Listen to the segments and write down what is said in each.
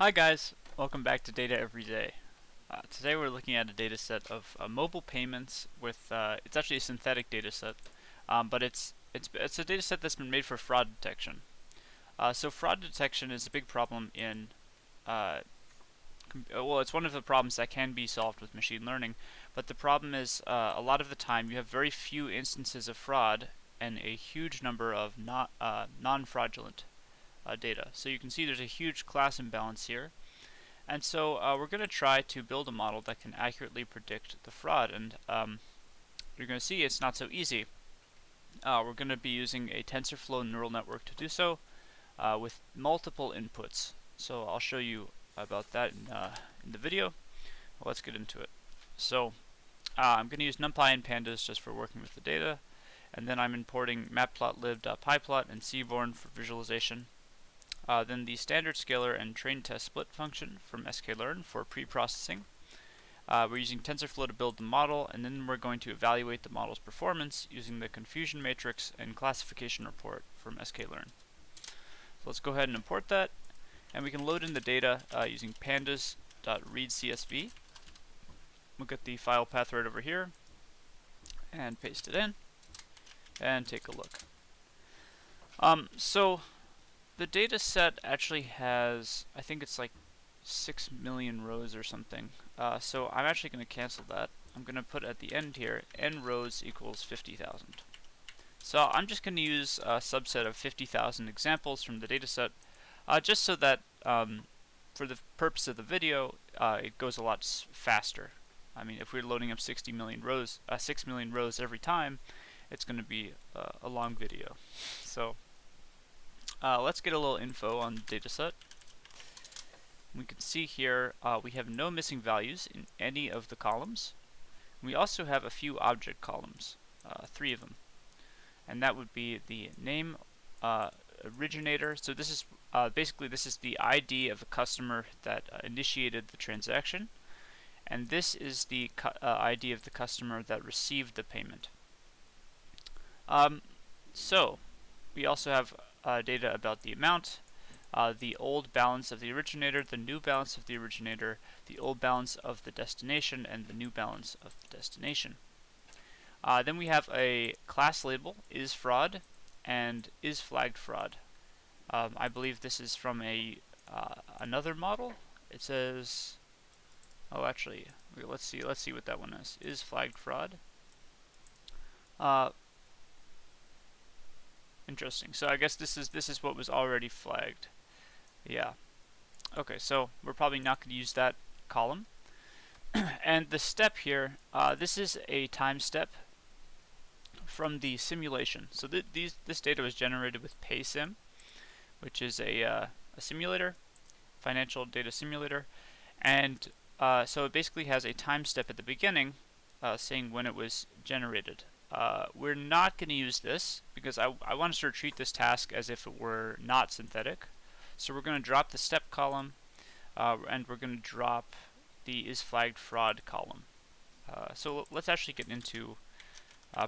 Hi guys, welcome back to Data Every Day. Today we're looking at a data set of mobile payments with, it's actually a synthetic data set, but it's a data set that's been made for fraud detection. So fraud detection is a big problem in, well, it's one of the problems that can be solved with machine learning, but the problem is a lot of the time you have very few instances of fraud and a huge number of non-fraudulent data. So you can see there's a huge class imbalance here. And so we're going to try to build a model that can accurately predict the fraud. And you're going to see it's not so easy. We're going to be using a TensorFlow neural network to do so with multiple inputs. So I'll show you about that in the video. Let's get into it. So I'm going to use NumPy and pandas just for working with the data. And then I'm importing matplotlib.pyplot and seaborn for visualization. Then the standard scalar and train test split function from sklearn for pre-processing. We're using TensorFlow to build the model, and then we're going to evaluate the model's performance using the confusion matrix and classification report from sklearn. So let's go ahead and import that, and we can load in the data using pandas.readcsv. We'll get the file path right over here and paste it in and take a look. So the data set actually has, I think it's like 6 million rows or something. So I'm actually going to cancel that. I'm going to put at the end here, n rows equals 50,000. So I'm just going to use a subset of 50,000 examples from the data set, just so that for the purpose of the video, it goes a lot faster. I mean, if we're loading up 6 million rows every time, it's going to be a long video. So let's get a little info on the dataset. We can see here we have no missing values in any of the columns. We also have a few object columns, 3 of them, and that would be the name originator. So this is basically this is the ID of the customer that initiated the transaction, and this is the ID of the customer that received the payment. So we also have data about the amount, the old balance of the originator, the new balance of the originator, the old balance of the destination, and the new balance of the destination. Then we have a class label, isFraud, and isFlaggedFraud. I believe this is from another model. It says, oh, actually, let's see what that one is. isFlaggedFraud. Interesting. So I guess this is what was already flagged. Yeah. Okay, so we're probably not going to use that column. And the step here, this is a time step from the simulation. So this data was generated with PaySim, which is a simulator, financial data simulator, and so it basically has a time step at the beginning saying when it was generated. We're not going to use this because I want to sort of treat this task as if it were not synthetic. So we're going to drop the step column, and we're going to drop the isFlaggedFraud column. So let's actually get into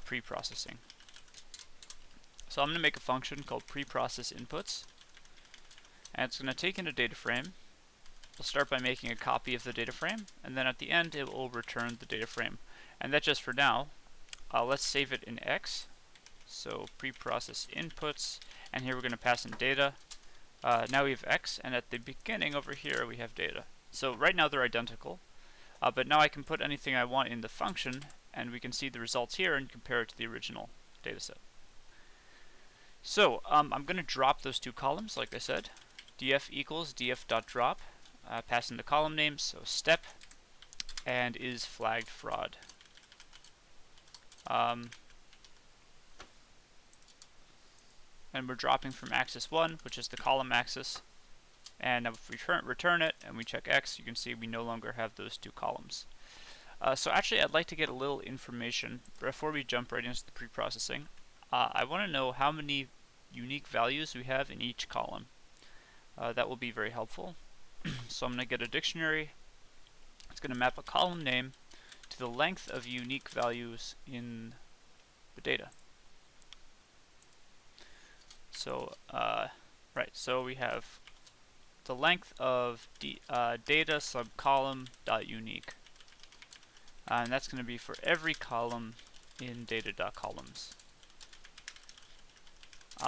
pre-processing. So I'm going to make a function called preProcessInputs, and it's going to take in a data frame. We'll start by making a copy of the data frame, and then at the end it will return the data frame. And that's just for now. Let's save it in X. So preProcessInputs, and here we're going to pass in data. Now we have X, and at the beginning over here we have data. So right now they're identical, but now I can put anything I want in the function, and we can see the results here and compare it to the original dataset. So I'm going to drop those 2 columns, like I said. df equals df.drop, pass in the column names, so step, and isFlaggedFraud. And we're dropping from axis 1, which is the column axis. And now if we return it and we check X, you can see we no longer have those 2 columns. So actually I'd like to get a little information before we jump right into the pre-processing. I want to know how many unique values we have in each column. That will be very helpful. So I'm going to get a dictionary. It's going to map a column name to the length of unique values in the data. So, right, so we have the length of data subcolumn dot unique, and that's going to be for every column in data.columns.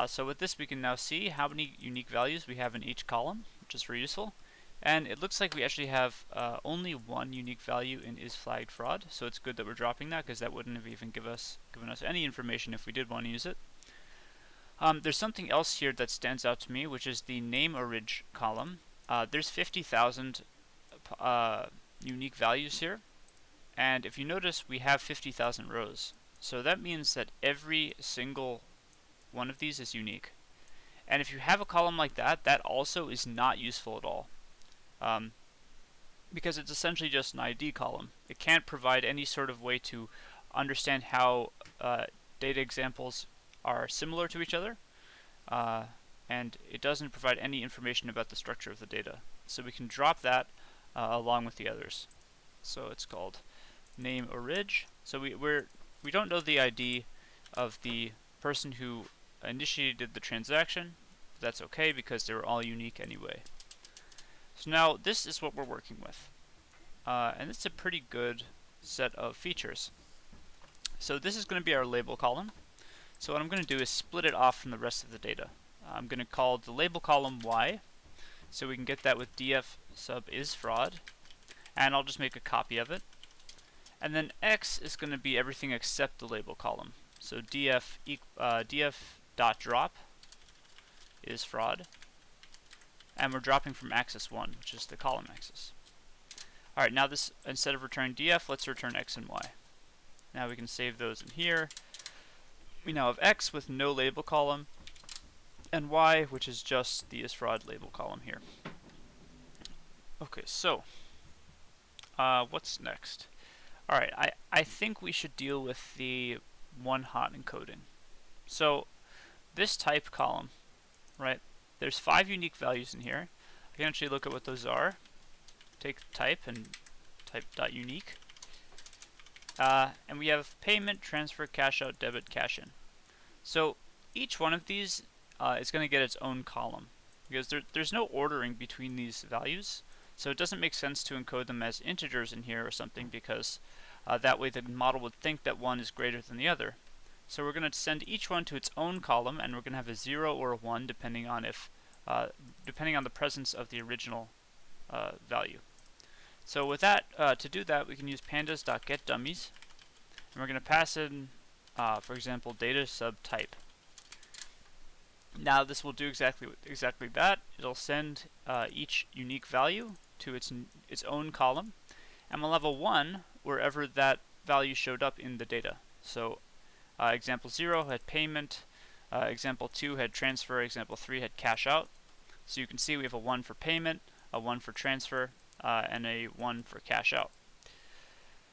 So with this we can now see how many unique values we have in each column, which is very useful. And it looks like we actually have only one unique value in isFlaggedFraud, so it's good that we're dropping that because that wouldn't have even given us any information if we did want to use it. There's something else here that stands out to me, which is the nameOrig column. There's 50,000 unique values here, and if you notice we have 50,000 rows. So that means that every single one of these is unique. And if you have a column like that, that also is not useful at all. Because it's essentially just an ID column. It can't provide any sort of way to understand how data examples are similar to each other, and it doesn't provide any information about the structure of the data. So we can drop that along with the others. So it's called nameOrig. So we don't know the ID of the person who initiated the transaction. That's okay because they were all unique anyway. So now this is what we're working with, and it's a pretty good set of features. So this is going to be our label column. So what I'm going to do is split it off from the rest of the data. I'm going to call the label column Y, so we can get that with df sub isFraud, and I'll just make a copy of it. And then X is going to be everything except the label column. So df dot drop isFraud. And we're dropping from axis 1, which is the column axis. Alright, now this, instead of returning df, let's return x and y. Now we can save those in here. We now have x with no label column, and y, which is just the isFraud label column here. Okay, so, what's next? Alright, I think we should deal with the one-hot encoding. So, this type column, right? There's 5 unique values in here. I can actually look at what those are. Take type and type .unique. And we have payment, transfer, cash out, debit, cash in. So each one of these is going to get its own column because there's no ordering between these values. So it doesn't make sense to encode them as integers in here or something because that way the model would think that one is greater than the other. So we're going to send each one to its own column, and we're going to have a 0 or a 1 depending on the presence of the original value. So with that, to do that, we can use pandas.getDummies, and we're going to pass in, for example, data subtype. Now this will do exactly that. It'll send each unique value to its own column, and we'll have a 1 wherever that value showed up in the data. So example 0 had payment, example 2 had transfer, example 3 had cash out. So you can see we have a 1 for payment, a 1 for transfer, and a 1 for cash out,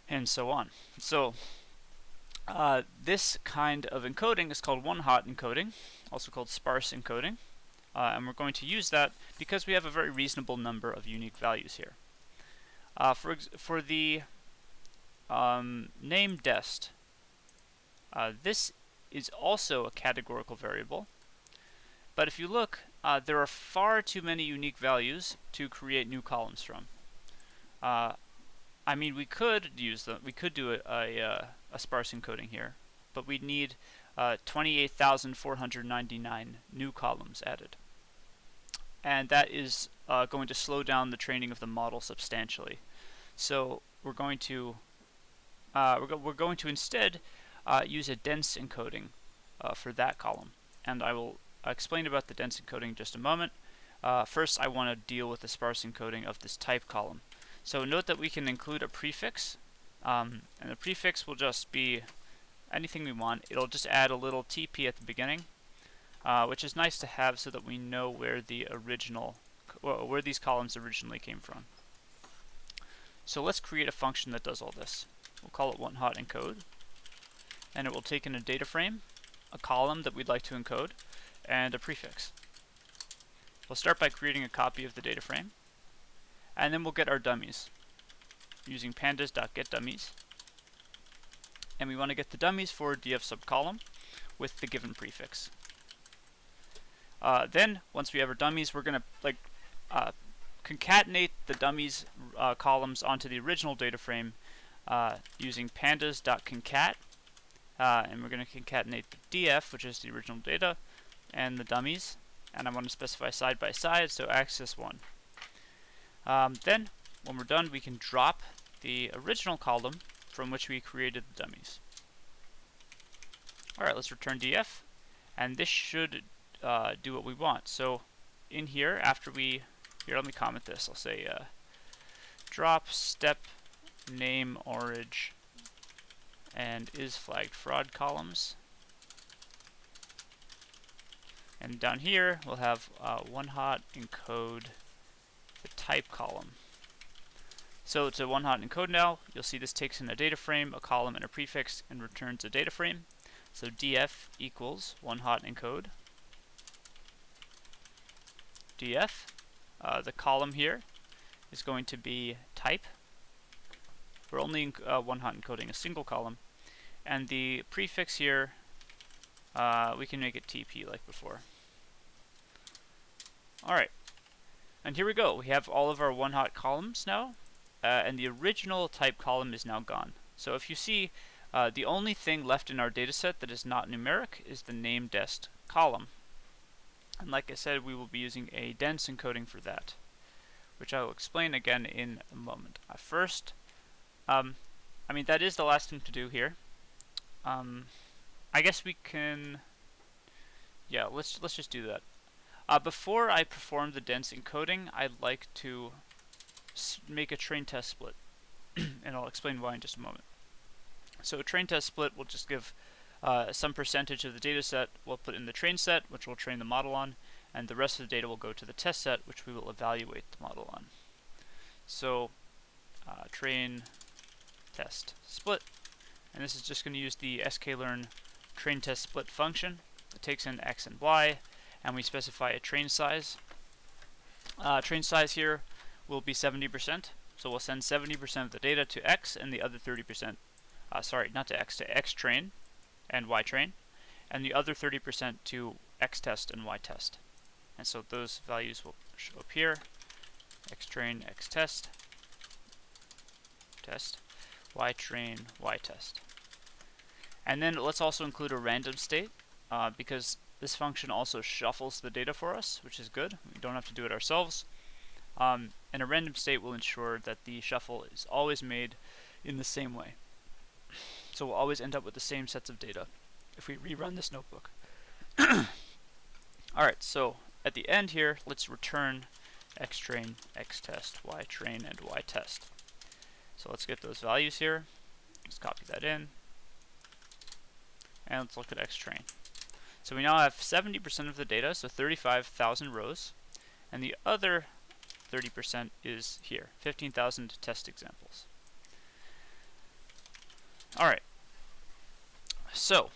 and so on. So this kind of encoding is called one-hot encoding, also called sparse encoding, and we're going to use that because we have a very reasonable number of unique values here. For the name dest, this is also a categorical variable, but if you look, there are far too many unique values to create new columns from. I mean, we could use them. We could do a sparse encoding here, but we'd need 28,499 new columns added, and that is going to slow down the training of the model substantially. So we're going to instead use a dense encoding for that column, and I will explain about the dense encoding in just a moment. First, I want to deal with the sparse encoding of this type column. So note that we can include a prefix, and the prefix will just be anything we want. It'll just add a little TP at the beginning, which is nice to have so that we know where the where these columns originally came from. So let's create a function that does all this. We'll call it one-hot encode, and it will take in a data frame, a column that we'd like to encode, and a prefix. We'll start by creating a copy of the data frame, and then we'll get our dummies using pandas.getDummies. And we want to get the dummies for df subcolumn with the given prefix. Then, once we have our dummies, we're going to concatenate the dummies columns onto the original data frame using pandas.concat, and we're going to concatenate the df, which is the original data, and the dummies, and I want to specify side by side, so axis 1. Then, when we're done, we can drop the original column from which we created the dummies. Alright, let's return df, and this should do what we want. So in here, after we, here, let me comment this. I'll say drop step name orig and is flagged fraud columns. And down here, we'll have one hot encode the type column. So it's a one hot encode now. You'll see this takes in a data frame, a column, and a prefix, and returns a data frame. So df equals one hot encode df. The column here is going to be type. We're only one hot encoding a single column. And the prefix here, we can make it TP like before. Alright, and here we go. We have all of our one hot columns now, and the original type column is now gone. So if you see, the only thing left in our dataset that is not numeric is the name dest column. And like I said, we will be using a dense encoding for that, which I will explain again in a moment. First, I mean, that is the last thing to do here. I guess we can, yeah, let's just do that. Before I perform the dense encoding, I'd like to make a train test split, and I'll explain why in just a moment. So a train test split will just give some percentage of the data set we'll put in the train set, which we'll train the model on, and the rest of the data will go to the test set, which we will evaluate the model on. So train test split, and this is just going to use the sklearn train test split function. It takes in x and y, and we specify a train size. Train size here will be 70%, so we'll send 70% of the data to x, and the other 30%, sorry, not to x, to x train and y train, and the other 30% to x test and y test. And so those values will show up here: x train, x test, test, y train, y test. And then let's also include a random state, because this function also shuffles the data for us, which is good. We don't have to do it ourselves. And a random state will ensure that the shuffle is always made in the same way. So we'll always end up with the same sets of data if we rerun this notebook. Alright, so at the end here, let's return x train, x test, y train, and y test. So let's get those values here. Let's copy that in. And let's look at x train. So we now have 70% of the data, so 35,000 rows, and the other 30% is here, 15,000 test examples. Alright, so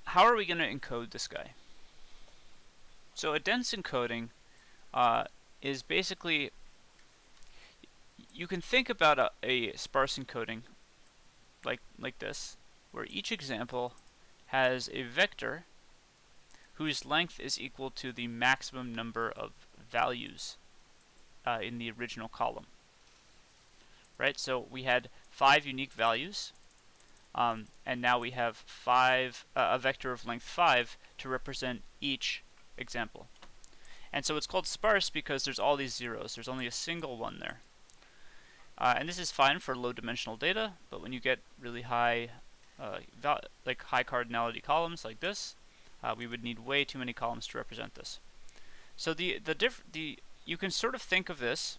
how are we going to encode this guy? So a dense encoding is basically, you can think about a sparse encoding like this, where each example has a vector whose length is equal to the maximum number of values in the original column. Right, so we had 5 unique values, and now we have a vector of length 5 to represent each example. And so it's called sparse because there's all these zeros. There's only a single one there. And this is fine for low dimensional data, but when you get really high like high cardinality columns like this, we would need way too many columns to represent this. So you can sort of think of this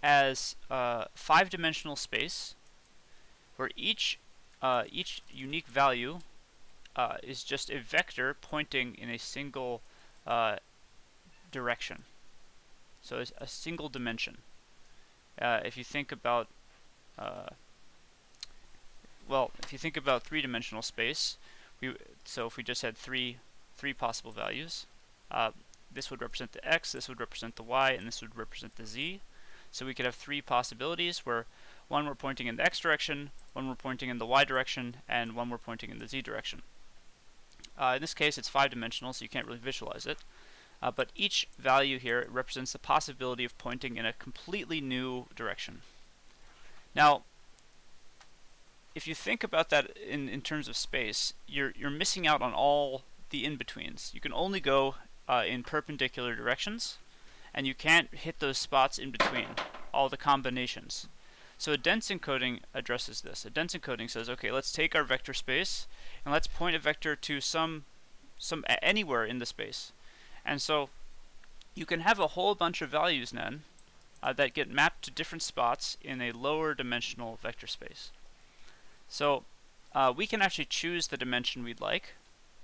as 5-dimensional space where each unique value is just a vector pointing in a single direction. So it's a single dimension. If you think about if you think about 3-dimensional space, so if we just had three possible values, this would represent the x, this would represent the y, and this would represent the z. So we could have 3 possibilities where one we're pointing in the x direction, one we're pointing in the y direction, and one we're pointing in the z direction. In this case, it's 5-dimensional, so you can't really visualize it. but each value here represents the possibility of pointing in a completely new direction. Now, if you think about that in terms of space, you're missing out on all the in-betweens. You can only go in perpendicular directions, and you can't hit those spots in between, all the combinations. So a dense encoding addresses this. A dense encoding says, okay, let's take our vector space and let's point a vector to anywhere in the space. And so you can have a whole bunch of values then that get mapped to different spots in a lower dimensional vector space. So we can actually choose the dimension we'd like.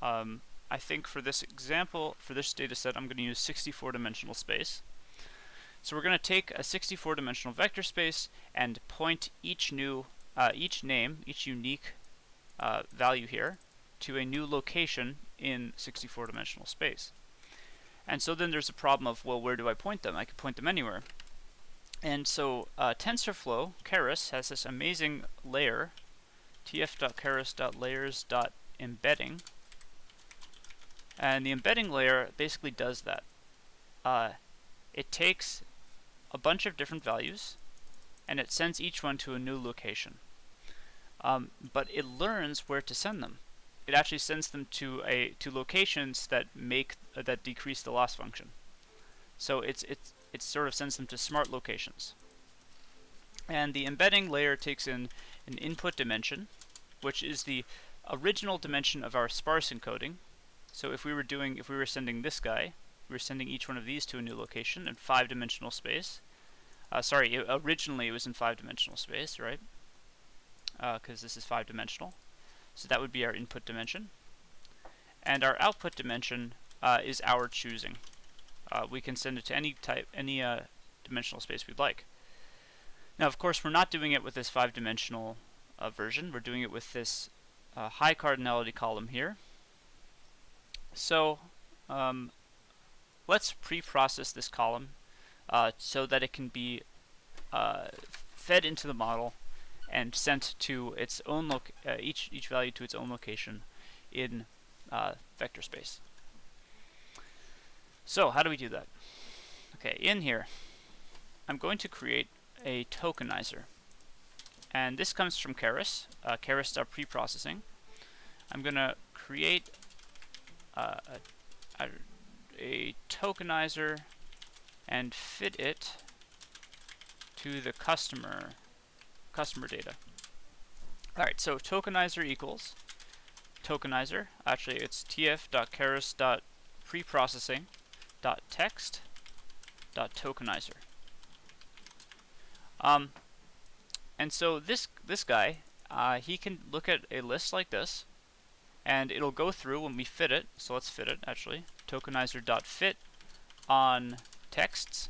I think for this example, for this data set, I'm going to use 64-dimensional space. So we're going to take a 64-dimensional vector space and point each unique value here to a new location in 64-dimensional space. And so then there's a problem of, well, where do I point them? I could point them anywhere. And so TensorFlow, Keras, has this amazing layer, tf.keras.layers.embedding. And the embedding layer basically does that. It takes a bunch of different values and it sends each one to a new location. But it learns where to send them. It actually sends them to locations that decrease the loss function. So it sort of sends them to smart locations. And the embedding layer takes in an input dimension, which is the original dimension of our sparse encoding. So if we were sending this guy, we were sending each one of these to a new location in 5-dimensional space. Originally it was in 5-dimensional space, right? Because this is 5-dimensional. So that would be our input dimension. And our output dimension is our choosing. We can send it to any dimensional space we'd like. Now, of course, we're not doing it with this 5-dimensional version. We're doing it with this high cardinality column here. So let's pre-process this column so that it can be fed into the model and sent to its own each value to its own location in vector space. So how do we do that? Okay, in here, I'm going to create a tokenizer, and this comes from Keras, Keras.preprocessing. I'm going to create a tokenizer and fit it to the customer data. Alright, so tokenizer equals tokenizer. Actually, it's tf.keras.preprocessing.text.tokenizer. And so this guy, he can look at a list like this, and it'll go through when we fit it. So let's fit it, actually. Tokenizer.fit on texts.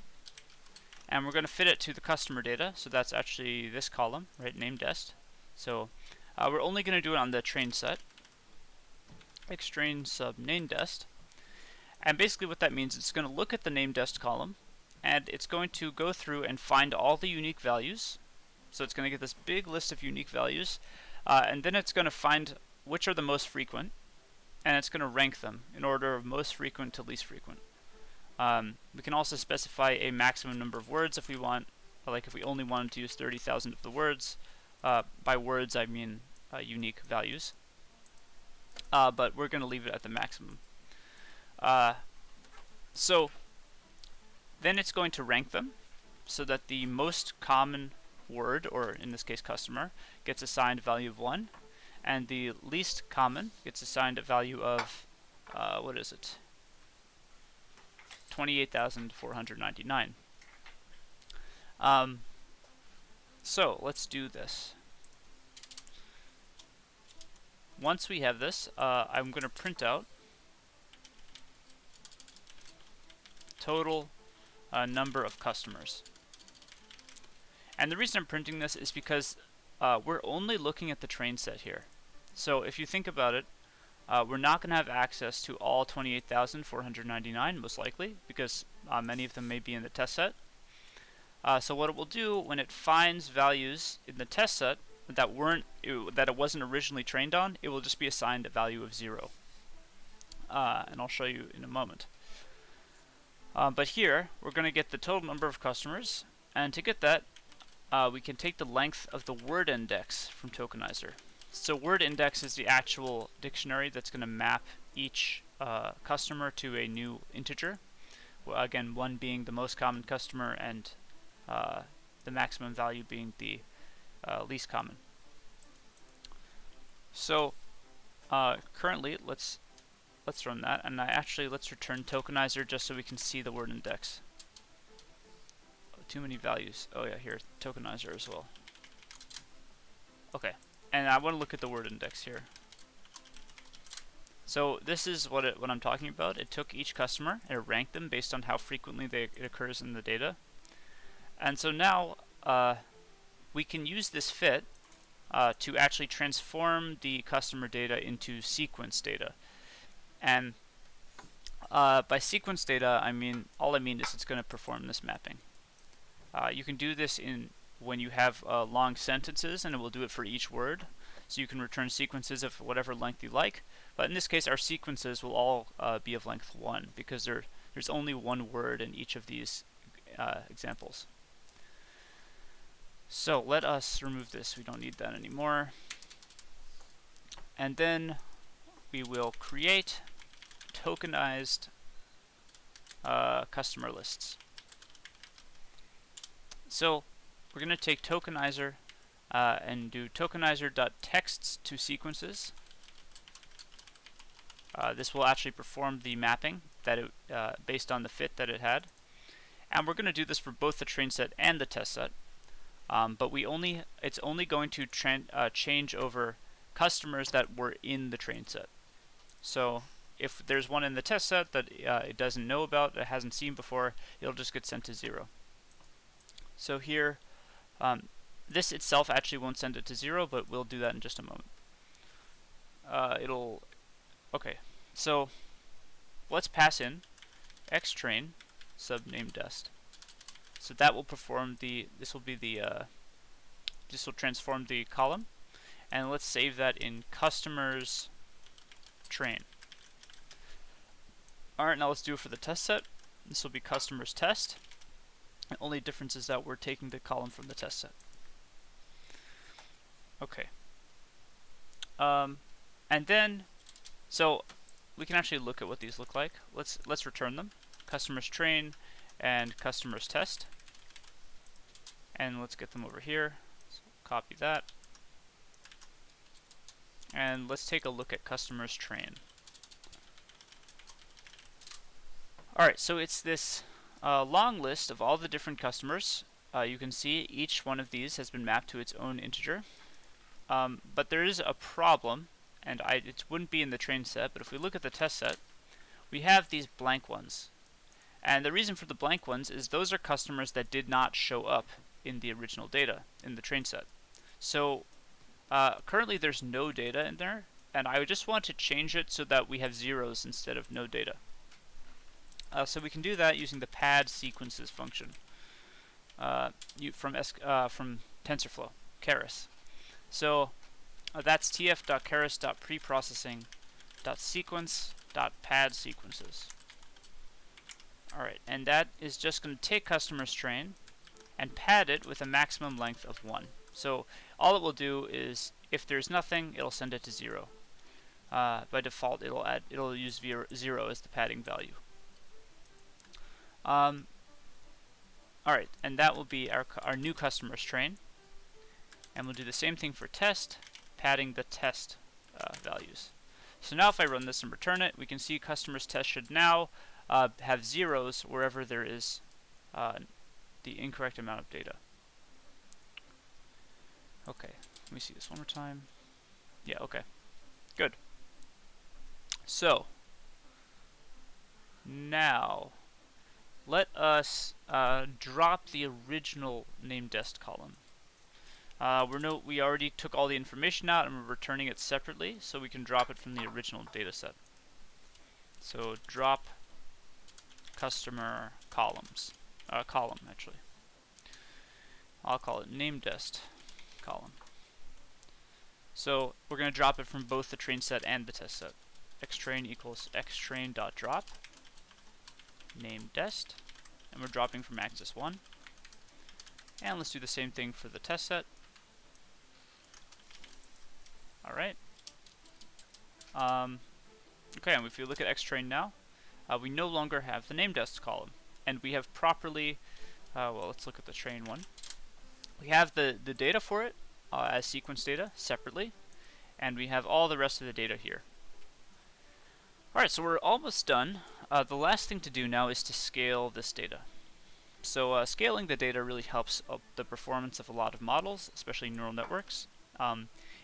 And we're going to fit it to the customer data. So that's actually this column, right, named_dest. So we're only going to do it on the train set. Xtrain sub named_dest. And basically what that means is it's going to look at the named_dest column, and it's going to go through and find all the unique values. So it's going to get this big list of unique values, and then it's going to find which are the most frequent, and it's going to rank them in order of most frequent to least frequent. We can also specify a maximum number of words if we want, like if we only wanted to use 30,000 of the words. By words I mean unique values. But we're going to leave it at the maximum. So then it's going to rank them so that the most common word, or in this case customer, gets assigned a value of 1, and the least common gets assigned a value of, 28,499. So let's do this. Once we have this, I'm going to print out total number of customers. And the reason I'm printing this is because we're only looking at the train set here. So if you think about it, we're not going to have access to all 28,499 most likely, because many of them may be in the test set. So what it will do when it finds values in the test set that it wasn't originally trained on, it will just be assigned a value of 0. And I'll show you in a moment. But here, we're going to get the total number of customers, and to get that, we can take the length of the word index from tokenizer. So word index is the actual dictionary that's going to map each customer to a new integer. Well, again, 1 being the most common customer and the maximum value being the least common. So currently, let's run that, and let's return tokenizer just so we can see the word index. Oh, too many values. Oh yeah, here, tokenizer as well. Okay, and I want to look at the word index here. So this is what I'm talking about. It took each customer and it ranked them based on how frequently it occurs in the data. And so now we can use this fit to actually transform the customer data into sequence data. And by sequence data, all I mean is it's going to perform this mapping. You can do this when you have long sentences, and it will do it for each word. So you can return sequences of whatever length you like. But in this case, our sequences will all be of length 1 because there's only one word in each of these examples. So let us remove this. We don't need that anymore. And then we will create tokenized customer lists. So we're going to take tokenizer and do tokenizer.texts to sequences. This will actually perform the mapping that based on the fit that it had. And we're going to do this for both the train set and the test set. But it's only going to change over customers that were in the train set. So if there's one in the test set that it doesn't know about, it hasn't seen before, it'll just get sent to 0. So here, this itself actually won't send it to 0, but we'll do that in just a moment. Okay, so let's pass in xtrain subNameDest. So that will perform this will transform the column, and let's save that in customers train. Alright, now let's do it for the test set. This will be customers test. The only difference is that we're taking the column from the test set. Okay. And then, so we can actually look at what these look like. Let's return them. Customers train and customers test. And let's get them over here. So copy that. And let's take a look at customers train. Alright, so it's this long list of all the different customers. You can see each one of these has been mapped to its own integer. But there is a problem, and it wouldn't be in the train set, but if we look at the test set, we have these blank ones. And the reason for the blank ones is those are customers that did not show up in the original data in the train set. So currently there's no data in there, and I just want to change it so that we have zeros instead of no data. So we can do that using the pad sequences function from TensorFlow, Keras. So that's tf.keras.preprocessing.sequence.pad sequences. Alright, and that is just going to take customers train and pad it with a maximum length of 1. So all it will do is, if there's nothing, it'll send it to 0. By default, it'll use 0 as the padding value. Alright, and that will be our new customers train. And we'll do the same thing for test, padding the test values. So now if I run this and return it, we can see customers test should now have zeros wherever there is the incorrect amount of data. Okay, let me see this one more time. Yeah, okay. Good. So, now, let us drop the original NameDest column. We already took all the information out and we're returning it separately, so we can drop it from the original dataset. So drop customer columns. Column, actually. I'll call it NameDest column. So we're going to drop it from both the train set and the test set. Xtrain equals xtrain.drop. name dest, and we're dropping from axis 1. And let's do the same thing for the test set. All right. Okay, and if you look at xtrain now, we no longer have the name dest column, and we have properly, well, let's look at the train one. We have the data for it as sequence data separately, and we have all the rest of the data here. Alright, so we're almost done. The last thing to do now is to scale this data. So scaling the data really helps up the performance of a lot of models, especially neural networks.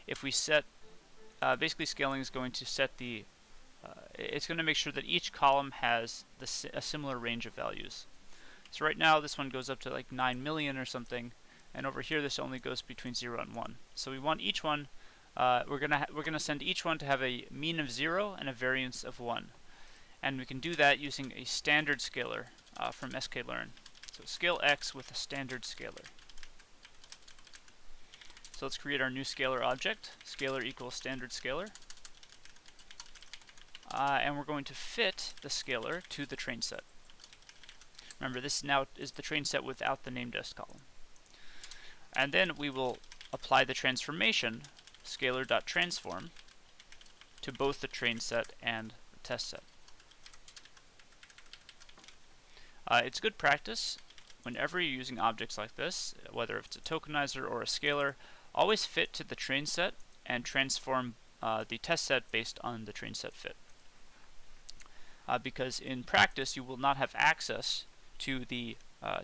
If we set, basically scaling is going to set the, it's going to make sure that each column has a similar range of values. So right now this one goes up to like 9 million or something, and over here this only goes between 0 and 1. So we want each one, we're gonna send each one to have a mean of 0 and a variance of 1, and we can do that using a standard scaler from sklearn. So scale x with a standard scaler. So let's create our new scalar object. Scalar equals standard scaler, and we're going to fit the scalar to the train set. Remember, this now is the train set without the name dest column. And then we will apply the transformation, scalar.transform, to both the train set and the test set. It's good practice whenever you're using objects like this, whether it's a tokenizer or a scalar, always fit to the train set and transform the test set based on the train set fit. Because in practice you will not have access to the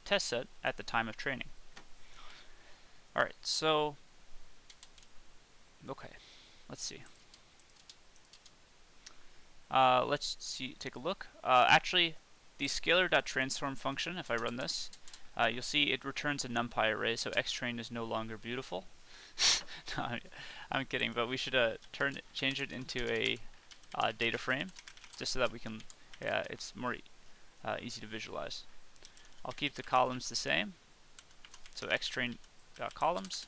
test set at the time of training. Alright, so, okay, let's see. Take a look. Actually, the scalar.transform function, if I run this, you'll see it returns a NumPy array, so xtrain is no longer beautiful. No, I'm kidding, but we should change it into a data frame, just so that we can, it's more easy to visualize. I'll keep the columns the same, so xtrain.columns.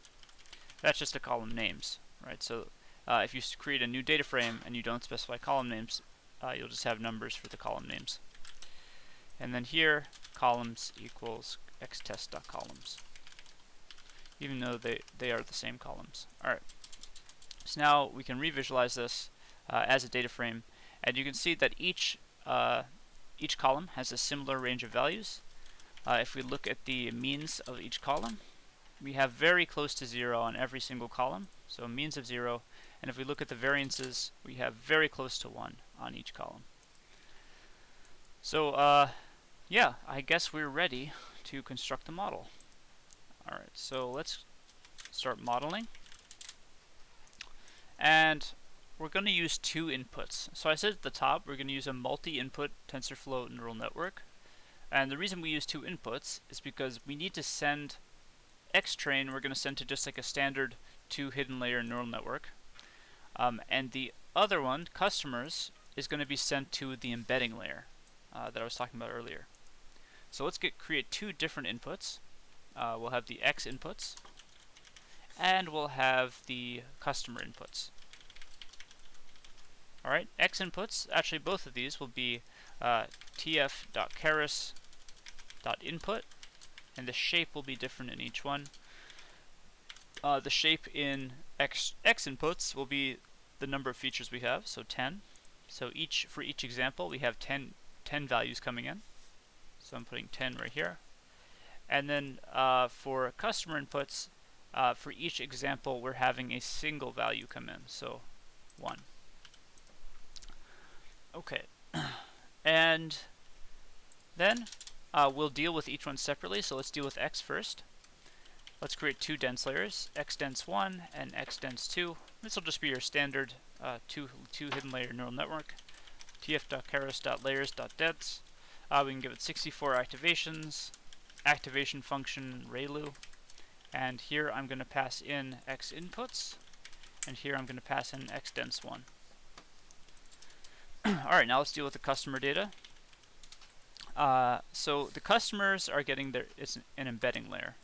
That's just the column names, right? So if you create a new data frame and you don't specify column names, you'll just have numbers for the column names. And then here, columns equals xtest.columns, even though they are the same columns. Alright, so now we can revisualize this as a data frame, and you can see that each column has a similar range of values. If we look at the means of each column, we have very close to 0 on every single column, so means of 0, and if we look at the variances, we have very close to 1 on each column. So yeah, I guess we're ready to construct the model. Alright, so let's start modeling. And we're going to use two inputs. So I said at the top we're going to use a multi-input TensorFlow neural network. And the reason we use two inputs is because we need to send xtrain, we're going to send to just like a standard 2 hidden layer neural network. And the other one, customers, is going to be sent to the embedding layer that I was talking about earlier. So let's create two different inputs. We'll have the x inputs, and we'll have the customer inputs. Alright, x inputs, actually both of these will be tf.keras.input, and the shape will be different in each one. The shape in x inputs will be the number of features we have, so 10. So for each example we have 10 values coming in. So I'm putting 10 right here. And then for customer inputs, for each example we're having a single value come in, so 1. Okay, and then we'll deal with each one separately, so let's deal with x first. Let's create two dense layers, xdense1 and xdense2. This will just be your standard two hidden layer neural network. tf.keras.layers.dense. We can give it 64 activations, activation function ReLU, and here I'm going to pass in x inputs, and here I'm going to pass in xdense1. Alright, now let's deal with the customer data. So the customers are getting it's an embedding layer.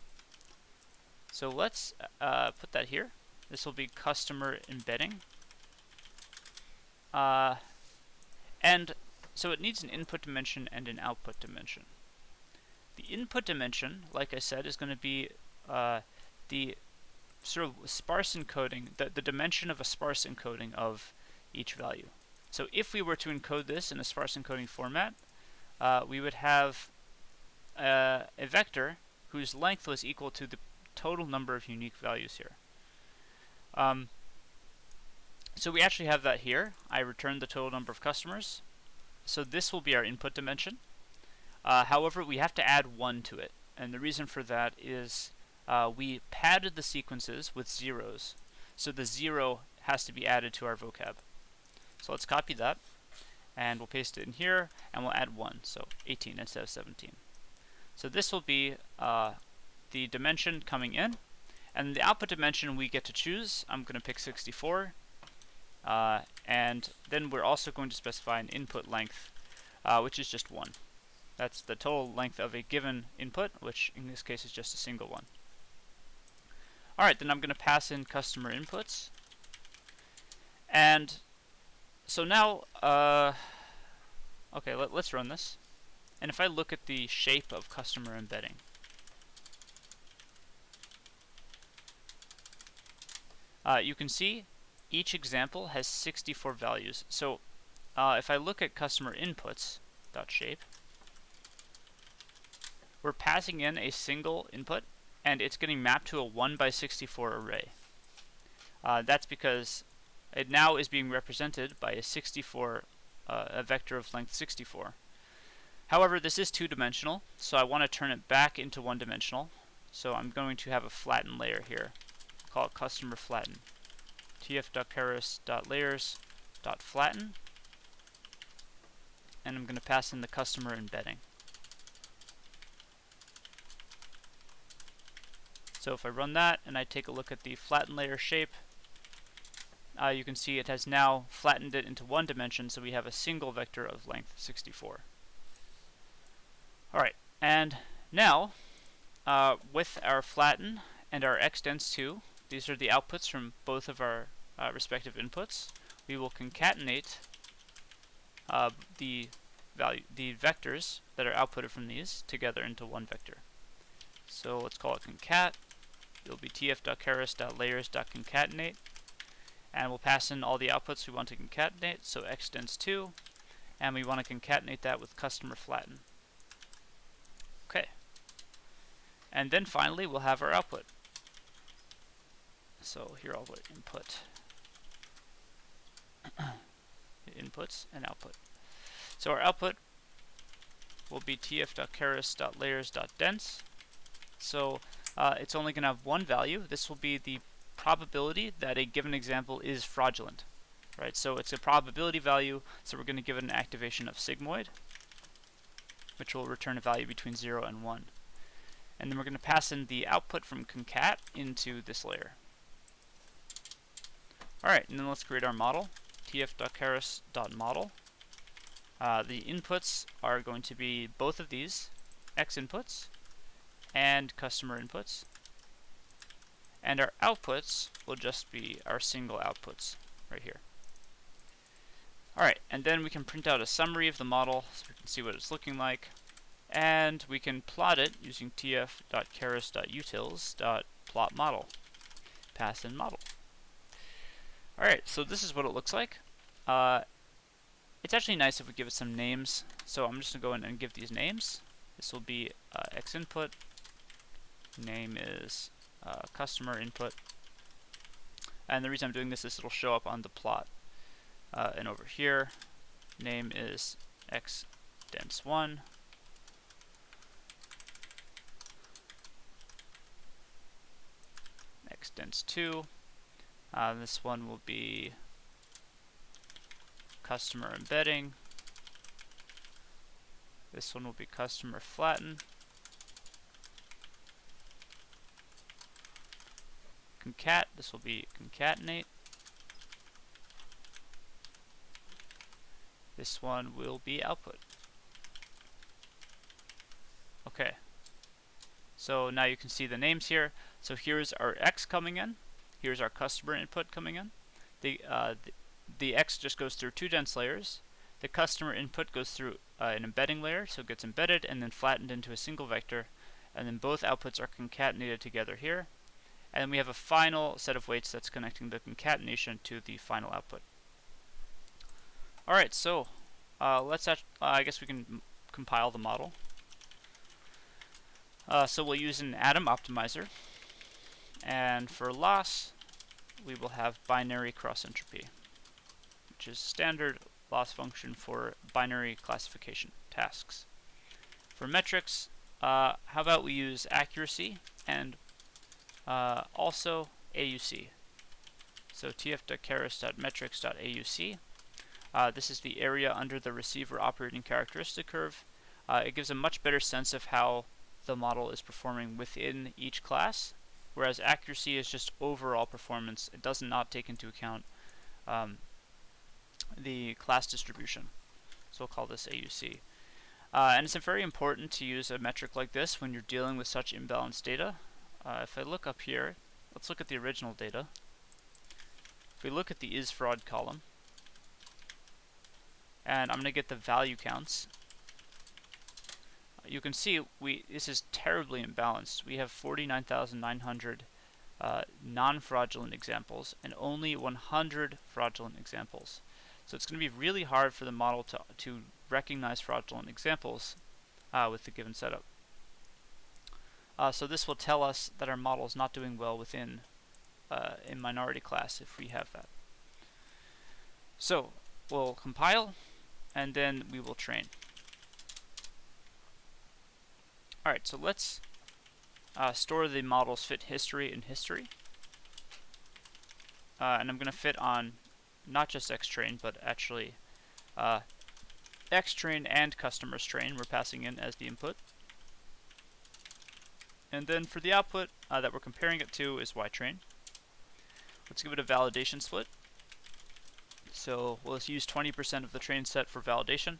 So let's put that here. This will be customer embedding. And So it needs an input dimension and an output dimension. The input dimension, like I said, is going to be the sort of sparse encoding, the dimension of a sparse encoding of each value. So if we were to encode this in a sparse encoding format, we would have a vector whose length was equal to the total number of unique values here. So we actually have that here. I returned the total number of customers. So this will be our input dimension. However, we have to add 1 to it. And the reason for that is we padded the sequences with zeros. So the 0 has to be added to our vocab. So let's copy that. And we'll paste it in here. And we'll add 1. So 18 instead of 17. So this will be the dimension coming in. And the output dimension we get to choose. I'm going to pick 64. And then we're also going to specify an input length, which is just 1. That's the total length of a given input, which in this case is just a single one. Alright, then I'm going to pass in customer inputs. And so now, okay, let's run this. And if I look at the shape of customer embedding, you can see each example has 64 values. So if I look at customer inputs.shape, we're passing in a single input, and it's getting mapped to a 1 by 64 array. That's because it now is being represented by a vector of length 64. However, this is two-dimensional, so I want to turn it back into one-dimensional. So I'm going to have a flatten layer here. Call it customer flatten. tf.keras.layers.flatten, and I'm going to pass in the customer embedding. So if I run that and I take a look at the flatten layer shape, you can see it has now flattened it into one dimension, so we have a single vector of length 64. Alright, and now with our flatten and our extends2, these are the outputs from both of our respective inputs, we will concatenate the vectors that are outputted from these together into one vector. So let's call it concat. It'll be tf.keras.layers.concatenate, and we'll pass in all the outputs we want to concatenate, so extends2, and we want to concatenate that with customer flatten. Okay. And then finally we'll have our output. So here I'll put input, inputs, and output. So our output will be tf.keras.layers.dense. So it's only going to have one value. This will be the probability that a given example is fraudulent. Right? So it's a probability value, so we're going to give it an activation of sigmoid, which will return a value between 0 and 1. And then we're going to pass in the output from concat into this layer. Alright, and then let's create our model, tf.keras.model. The inputs are going to be both of these, x inputs and customer inputs. And our outputs will just be our single outputs right here. Alright, and then we can print out a summary of the model so we can see what it's looking like. And we can plot it using tf.keras.utils.plotModel. Pass in model. Alright, so this is what it looks like. It's actually nice if we give it some names. So I'm just going to go in and give these names. This will be x input. Name is customer input. And the reason I'm doing this is it'll show up on the plot. And over here, name is x dense1. X dense2. This one will be customer embedding. This one will be customer flatten. Concat, this will be concatenate. This one will be output. Okay. So now you can see the names here. So here's our X coming in. Here's our customer input coming in. The X just goes through two dense layers. The customer input goes through an embedding layer, so it gets embedded and then flattened into a single vector, and then both outputs are concatenated together here. And then we have a final set of weights that's connecting the concatenation to the final output. Alright, so I guess we can compile the model. So we'll use an atom optimizer, and for loss we will have binary cross entropy, which is standard loss function for binary classification tasks. For metrics, how about we use accuracy and also AUC. So tf.keras.metrics.auc. This is the area under the receiver operating characteristic curve. It gives a much better sense of how the model is performing within each class, whereas accuracy is just overall performance. It does not take into account the class distribution. So we'll call this AUC. And it's very important to use a metric like this when you're dealing with such imbalanced data. If I look up here, let's look at the original data. If we look at the isFraud column, and I'm going to get the value counts, you can see this is terribly imbalanced. We have 49,900 non-fraudulent examples and only 100 fraudulent examples. So it's going to be really hard for the model to recognize fraudulent examples with the given setup. So this will tell us that our model is not doing well within a minority class if we have that. So we'll compile, and then we will train. Alright, so let's store the model's fit history in history. And I'm going to fit on not just xtrain, but actually xtrain and customers train we're passing in as the input. And then for the output that we're comparing it to is ytrain. Let's give it a validation split. So we'll use 20% of the train set for validation.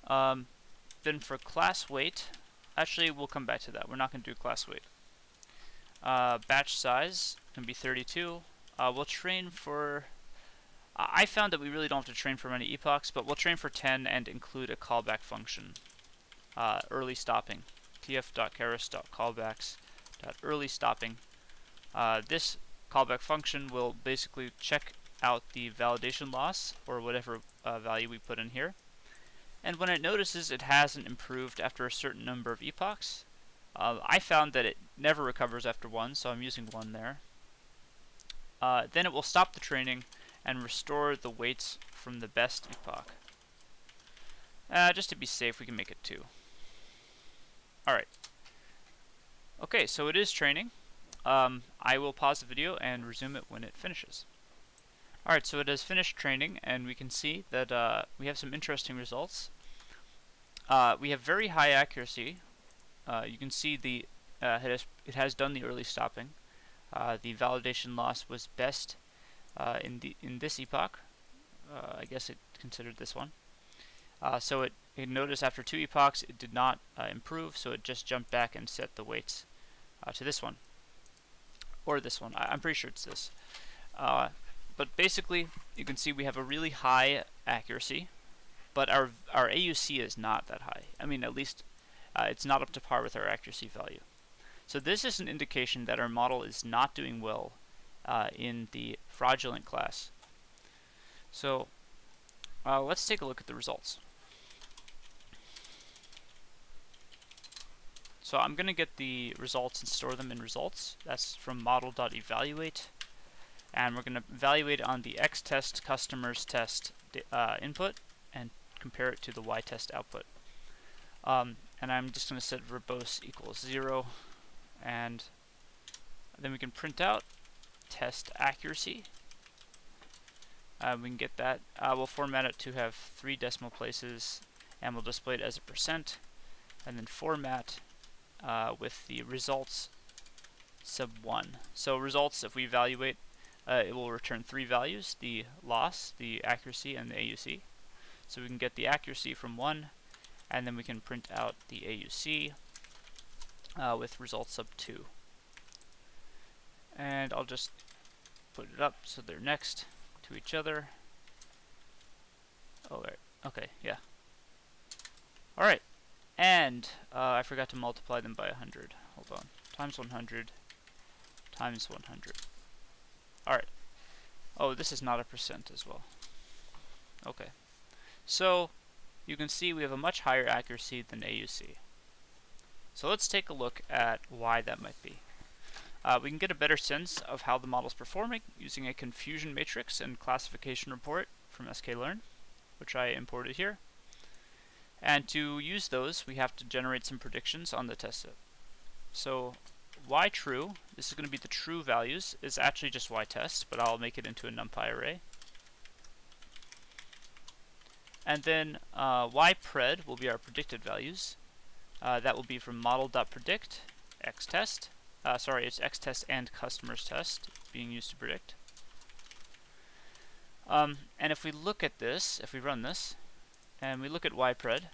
Then for class weight, actually we'll come back to that. We're not going to do class weight. Batch size can be 32. We'll train for... I found that we really don't have to train for many epochs, but we'll train for 10 and include a callback function. Early stopping. tf.keras.callbacks.early stopping. This callback function will basically check out the validation loss, or whatever value we put in here. And when it notices it hasn't improved after a certain number of epochs, I found that it never recovers after 1, so I'm using 1 there. Then it will stop the training and restore the weights from the best epoch. Just to be safe, we can make it 2. Alright. Okay, so it is training. I will pause the video and resume it when it finishes. Alright, so it has finished training, and we can see that we have some interesting results. We have very high accuracy. You can see it has done the early stopping. The validation loss was best in this epoch. I guess it considered this one. So it noticed after 2 epochs it did not improve, so it just jumped back and set the weights to this one. Or this one. I'm pretty sure it's this. But basically, you can see we have a really high accuracy, but our AUC is not that high. I mean, at least it's not up to par with our accuracy value. So this is an indication that our model is not doing well in the fraudulent class. So let's take a look at the results. So I'm going to get the results and store them in results. That's from model.evaluate. And we're going to evaluate on the xtest customers test input and compare it to the ytest output. And I'm just going to set verbose equals 0, and then we can print out test accuracy. We can get that. We'll format it to have 3 decimal places, and we'll display it as a %, and then format with the results sub 1. So results, if we evaluate, it will return 3 values: the loss, the accuracy, and the AUC. So we can get the accuracy from 1, and then we can print out the AUC with results sub 2. And I'll just put it up so they're next to each other. Oh, right. Okay, yeah. Alright, and I forgot to multiply them by 100. Hold on. Times 100 times 100. Alright. Oh, this is not a percent as well. Okay. So, you can see we have a much higher accuracy than AUC. So let's take a look at why that might be. We can get a better sense of how the model is performing using a confusion matrix and classification report from sklearn, which I imported here. And to use those, we have to generate some predictions on the test set. So y true, this is going to be the true values, is actually just y test, but I'll make it into a numpy array. And then y pred will be our predicted values. That will be from model.predict xtest. Sorry, it's xtest and customers test being used to predict. And if we look at this, if we run this, and we look at y pred,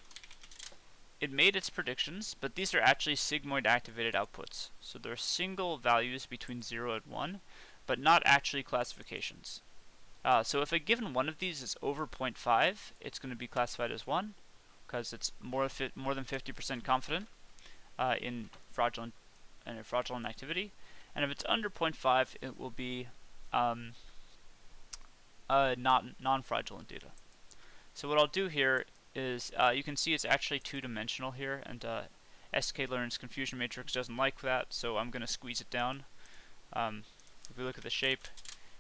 it made its predictions, but these are actually sigmoid activated outputs. So they're single values between 0 and 1, but not actually classifications. So if a given one of these is over 0.5, it's going to be classified as 1, because it's more than 50% confident in fraudulent activity. And if it's under 0.5, it will be non-fraudulent data. So what I'll do here is, you can see it's actually two-dimensional here, and sklearn's confusion matrix doesn't like that, so I'm going to squeeze it down. If we look at the shape,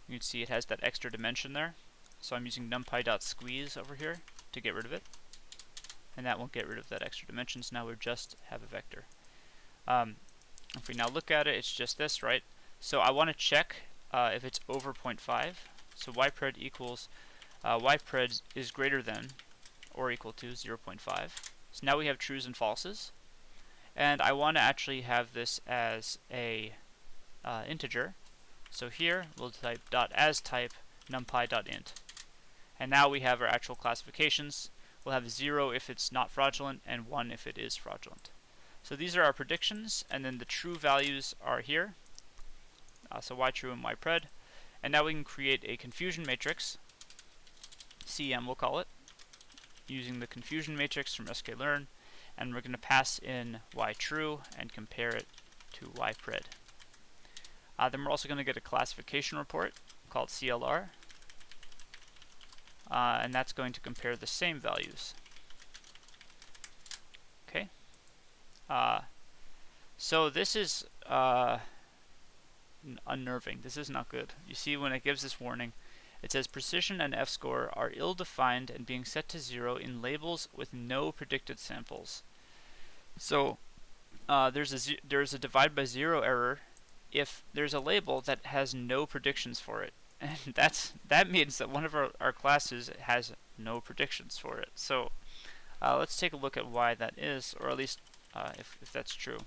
you can see it has that extra dimension there. So I'm using numpy.squeeze over here to get rid of it. And that won't get rid of that extra dimension, so now we just have a vector. If we now look at it, it's just this, right? So I want to check if it's over 0.5. So ypred equals, ypred is greater than or equal to 0.5. So now we have trues and falses. And I want to actually have this as a integer. So here we'll type .astype numpy.int. And now we have our actual classifications. We'll have 0 if it's not fraudulent and 1 if it is fraudulent. So these are our predictions, and then the true values are here. So y true and y pred. And now we can create a confusion matrix, CM we'll call it, using the confusion matrix from sklearn, and we're going to pass in y true and compare it to y pred. Then we're also going to get a classification report called CLR, and that's going to compare the same values. Okay. So this is unnerving. This is not good. You see, when it gives this warning, it says precision and f-score are ill-defined and being set to 0 in labels with no predicted samples. So there's a divide by 0 error if there's a label that has no predictions for it. And that means that one of our classes has no predictions for it. So let's take a look at why that is, or at least if that's true.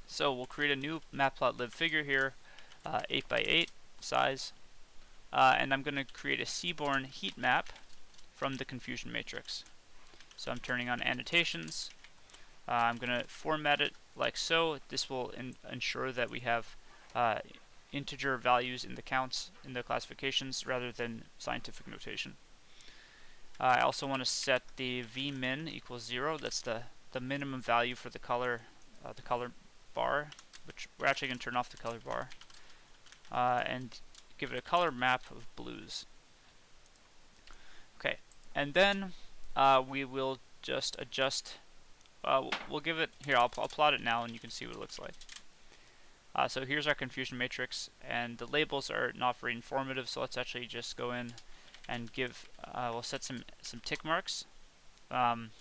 So we'll create a new matplotlib figure here, 8 by 8 size, and I'm going to create a seaborne heat map from the confusion matrix. So I'm turning on annotations. I'm going to format it like so. This will ensure that we have integer values in the counts in the classifications rather than scientific notation. I also want to set the vmin equals 0. That's the minimum value for the color bar, which we're actually going to turn off the color bar, and give it a color map of blues. Okay, and then we will just adjust. We'll give it here. I'll plot it now, and you can see what it looks like. So here's our confusion matrix, and the labels are not very informative. So let's actually just go in and give. We'll set some tick marks.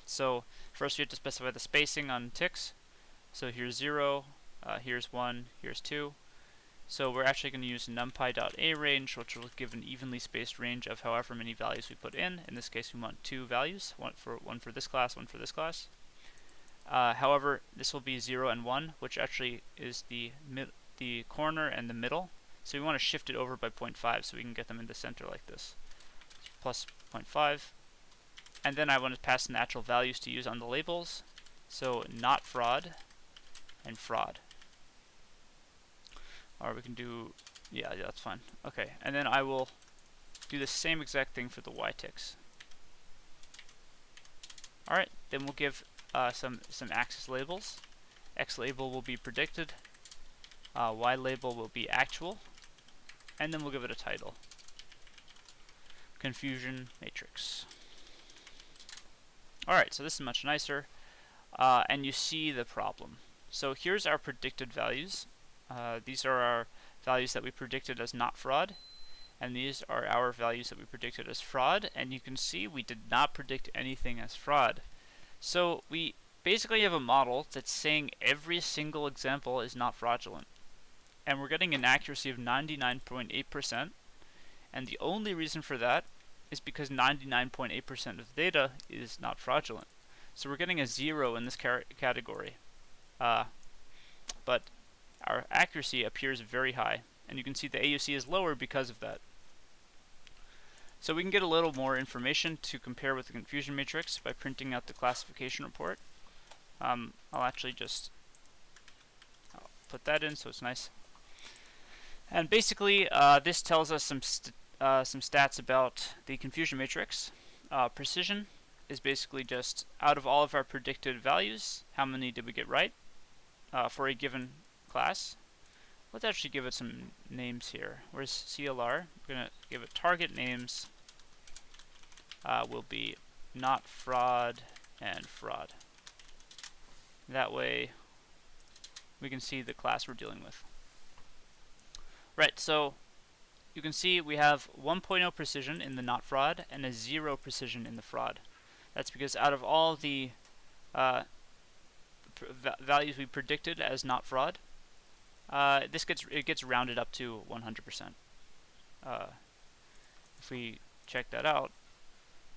So first we have to specify the spacing on ticks. So here's 0, here's 1, here's 2. So we're actually going to use numpy.arange, which will give an evenly spaced range of however many values we put in. In this case, we want 2 values, one for this class, one for this class. However, this will be 0 and 1, which actually is the corner and the middle. So we want to shift it over by 0.5 so we can get them in the center like this. Plus 0.5. And then I want to pass in the actual values to use on the labels. So not fraud and fraud. Or we can do, yeah, that's fine. Okay, and then I will do the same exact thing for the y ticks. Alright, then we'll give some axis labels. X label will be predicted, Y label will be actual, and then we'll give it a title. Confusion matrix. Alright, so this is much nicer, and you see the problem. So here's our predicted values. These are our values that we predicted as not fraud, and these are our values that we predicted as fraud, and you can see we did not predict anything as fraud. So we basically have a model that's saying every single example is not fraudulent, and we're getting an accuracy of 99.8%, and the only reason for that is because 99.8% of data is not fraudulent. So we're getting a 0 in this category, but our accuracy appears very high, and you can see the AUC is lower because of that. So we can get a little more information to compare with the confusion matrix by printing out the classification report. I'll actually just put that in so it's nice. And basically, this tells us some stats about the confusion matrix. Precision is basically just out of all of our predicted values, how many did we get right for a given class. Let's actually give it some names here. Where's CLR? We're going to give it target names. Will be not fraud and fraud. That way we can see the class we're dealing with. Right, so you can see we have 1.0 precision in the not fraud and a 0 precision in the fraud. That's because out of all the values we predicted as not fraud, it gets rounded up to 100%. If we check that out,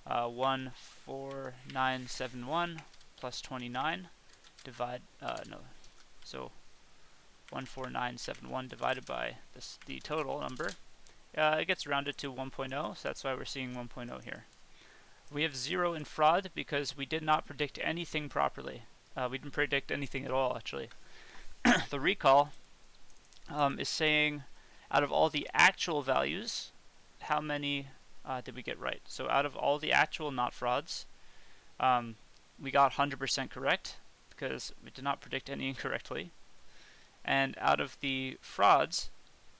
14971 plus 29 so 14971 divided by the total number, it gets rounded to 1.0, so that's why we're seeing 1.0 here. We have 0 in fraud because we did not predict anything properly. We didn't predict anything at all, actually. The recall is saying out of all the actual values, how many did we get right? So out of all the actual not frauds, we got 100% correct because we did not predict any incorrectly. And out of the frauds,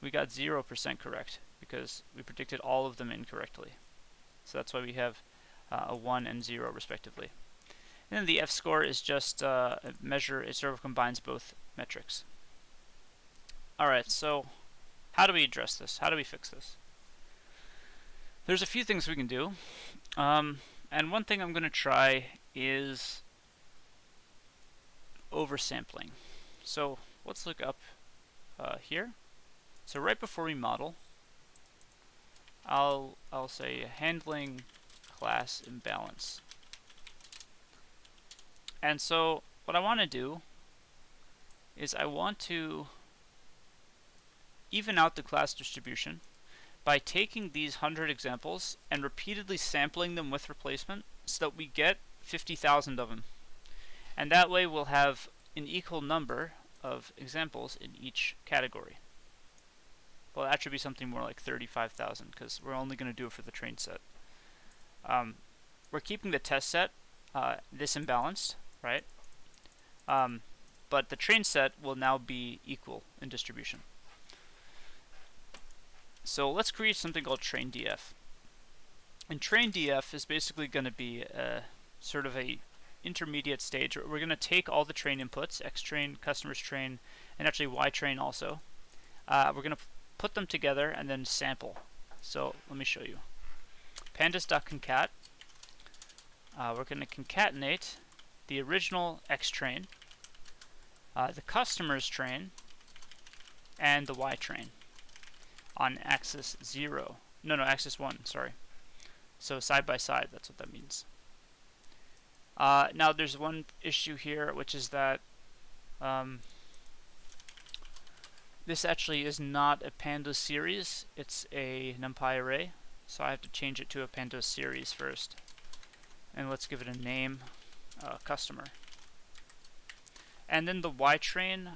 we got 0% correct because we predicted all of them incorrectly. So that's why we have a 1 and 0 respectively. And then the F-score is just a measure, it sort of combines both metrics. Alright, so how do we address this? How do we fix this? There's a few things we can do, and one thing I'm going to try is oversampling. So let's look up here. So right before we model, I'll say handling class imbalance. And so what I want to do is I want to even out the class distribution by taking these 100 examples and repeatedly sampling them with replacement so that we get 50,000 of them. And that way we'll have an equal number of examples in each category. Well, that should be something more like 35,000 because we're only going to do it for the train set. We're keeping the test set this imbalanced, right? But the train set will now be equal in distribution. So let's create something called train DF. And train DF is basically going to be sort of a intermediate stage. We're going to take all the train inputs, X train, customers train, and actually Y train also. We're going to put them together and then sample. So let me show you. Pandas.concat. We're going to concatenate the original X train, the customers train, and the Y train on axis 0. No, axis 1, sorry. So side by side, that's what that means. Now there's one issue here, which is that this actually is not a pandas series, it's a NumPy array, so I have to change it to a pandas series first. And let's give it a name, customer. And then the Y train,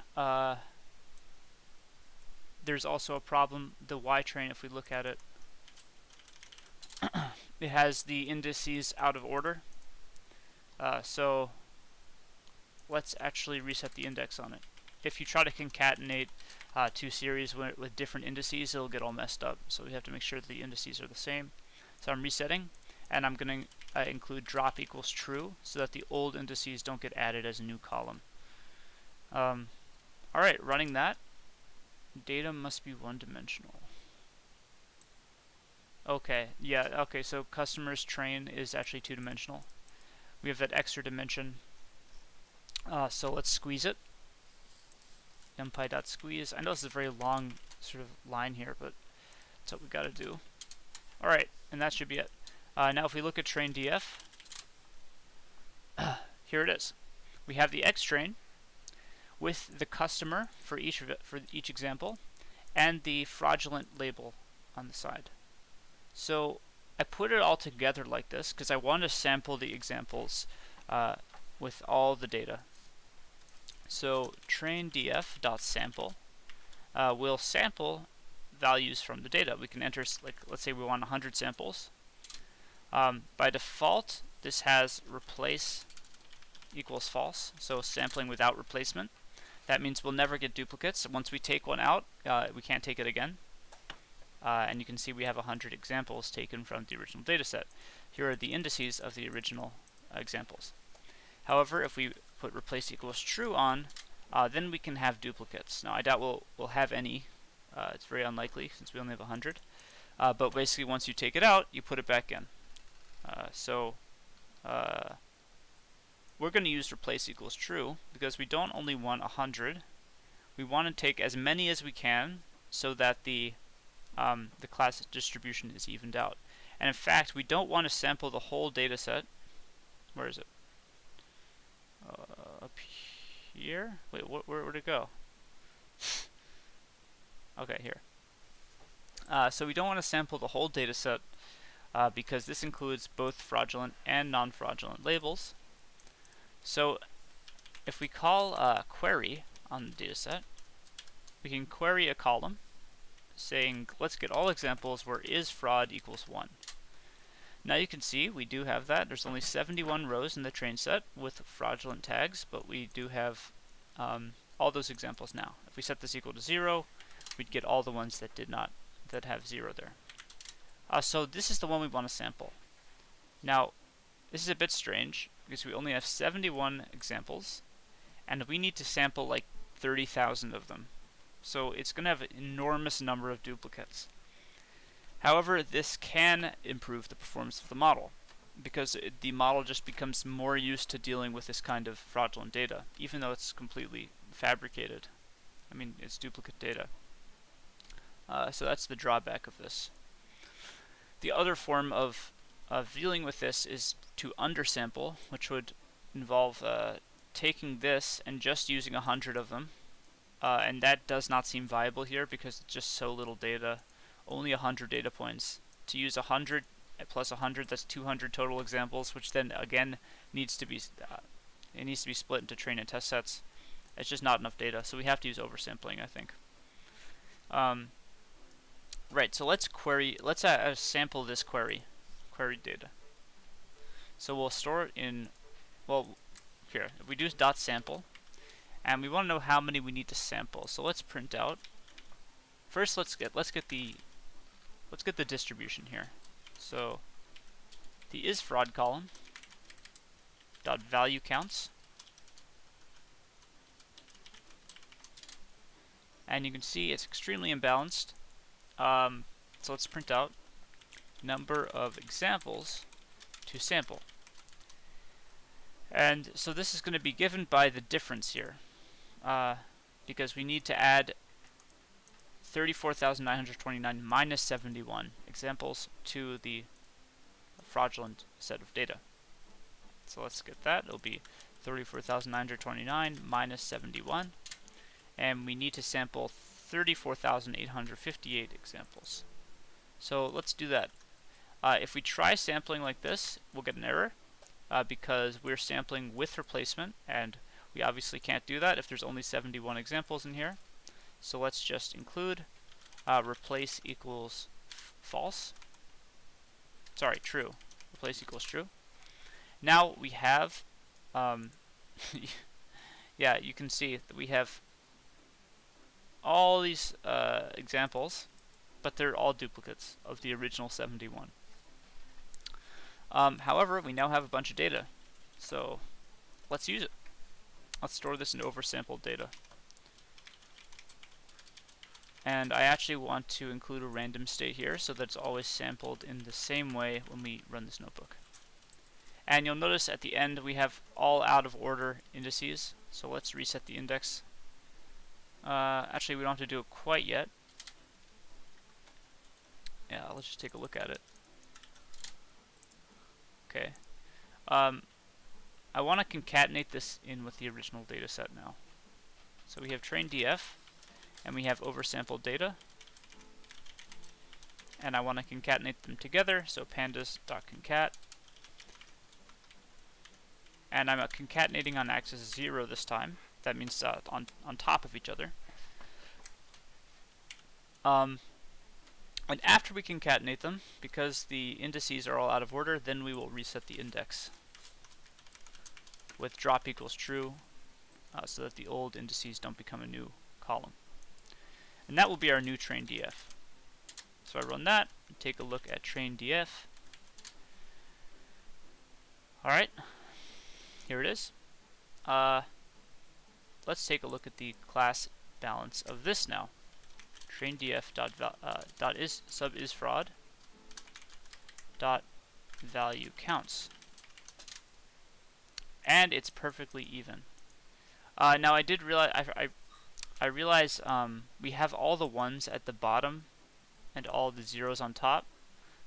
there's also a problem. The Y train, if we look at it, it has the indices out of order. So let's actually reset the index on it. If you try to concatenate two series with different indices, it'll get all messed up. So we have to make sure that the indices are the same. So I'm resetting, and I'm going to include drop equals true so that the old indices don't get added as a new column. Alright, running that. Data must be one-dimensional. Okay, yeah, okay, so customers train is actually two-dimensional. We have that extra dimension. So let's squeeze it. numpy.squeeze. I know this is a very long sort of line here, but that's what we got to do. Alright, and that should be it. Now if we look at train df, here it is. We have the xtrain with the customer for each example and the fraudulent label on the side. So I put it all together like this because I want to sample the examples with all the data. So train df.sample will sample values from the data. We can enter, like, let's say we want 100 samples. By default, this has replace equals false, so sampling without replacement. That means we'll never get duplicates. Once we take one out, we can't take it again. And you can see we have 100 examples taken from the original dataset. Here are the indices of the original examples. However, if we put replace equals true on, then we can have duplicates. Now I doubt we'll have any. It's very unlikely since we only have 100. But basically once you take it out, you put it back in. We're going to use replace equals true because we don't only want 100. We want to take as many as we can so that the class distribution is evened out. And in fact, we don't want to sample the whole data set. Where is it? Up here? Wait, where'd it go? Okay, here. So we don't want to sample the whole data set because this includes both fraudulent and non-fraudulent labels. So if we call query on the dataset, we can query a column saying let's get all examples where is fraud equals 1. Now you can see we do have that. There's only 71 rows in the train set with fraudulent tags, but we do have all those examples now. If we set this equal to 0, we'd get all the ones that have 0 there. So this is the one we want to sample. Now this is a bit strange because we only have 71 examples and we need to sample like 30,000 of them. So it's going to have an enormous number of duplicates. However, this can improve the performance of the model because the model just becomes more used to dealing with this kind of fraudulent data, even though it's completely fabricated. I mean, it's duplicate data. So that's the drawback of this. The other form of dealing with this is to undersample, which would involve taking this and just using 100 of them. And that does not seem viable here because it's just so little data, only 100 data points. To use 100 plus 100, that's 200 total examples, which then again needs to be split into train and test sets. It's just not enough data, so we have to use oversampling, I think. Right, so let's sample this queried data. So we'll store it in, well, here, if we do .sample, and we want to know how many we need to sample. So let's print out. First, let's get the distribution here. So the isFraud column .value counts, and you can see it's extremely imbalanced. So let's print out number of examples to sample. And so this is going to be given by the difference here, because we need to add 34,929 minus 71 examples to the fraudulent set of data. So let's get that. It'll be 34,929 minus 71, and we need to sample 34,858 examples. So let's do that. If we try sampling like this, we'll get an error because we're sampling with replacement, and we obviously can't do that if there's only 71 examples in here. So let's just include replace equals false. Sorry, true. Replace equals true. Now we have um, yeah, you can see that we have all these examples, but they're all duplicates of the original 71. However, we now have a bunch of data, so let's use it. Let's store this in oversampled data. And I actually want to include a random state here so that it's always sampled in the same way when we run this notebook. And you'll notice at the end we have all out of order indices, so let's reset the index. Actually, we don't have to do it quite yet. Yeah, let's just take a look at it. Okay. I want to concatenate this in with the original data set now. So we have train df, and we have oversampled data. And I want to concatenate them together, so pandas.concat. And I'm concatenating on axis 0 this time. That means on top of each other. And after we concatenate them, because the indices are all out of order, then we will reset the index with drop equals true, so that the old indices don't become a new column. And that will be our new train df. So I run that, and take a look at train df. Alright, here it is. Let's take a look at the class balance of this now. Train df sub is fraud dot value counts, and it's perfectly even. Now I did realize I realize we have all the ones at the bottom and all the zeros on top.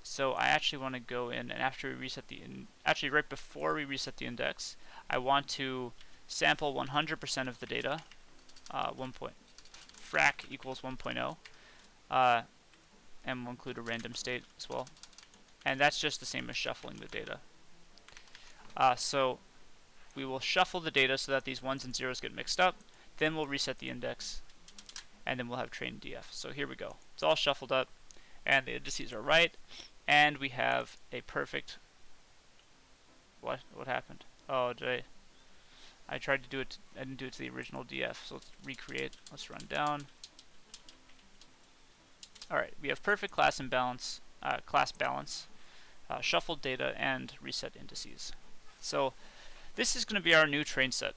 So I actually want to go in, and after we reset actually right before we reset the index, I want to sample 100% of the data. Frac equals 1.0, and we'll include a random state as well. And that's just the same as shuffling the data. So we will shuffle the data so that these ones and zeros get mixed up. Then we'll reset the index, and then we'll have train df. So here we go. It's all shuffled up, and the indices are right, and we have a perfect. What happened? Oh, I tried to do it. I didn't do it to the original df. So let's recreate. Let's run down. All right, we have perfect class balance, shuffled data, and reset indices. So this is going to be our new train set.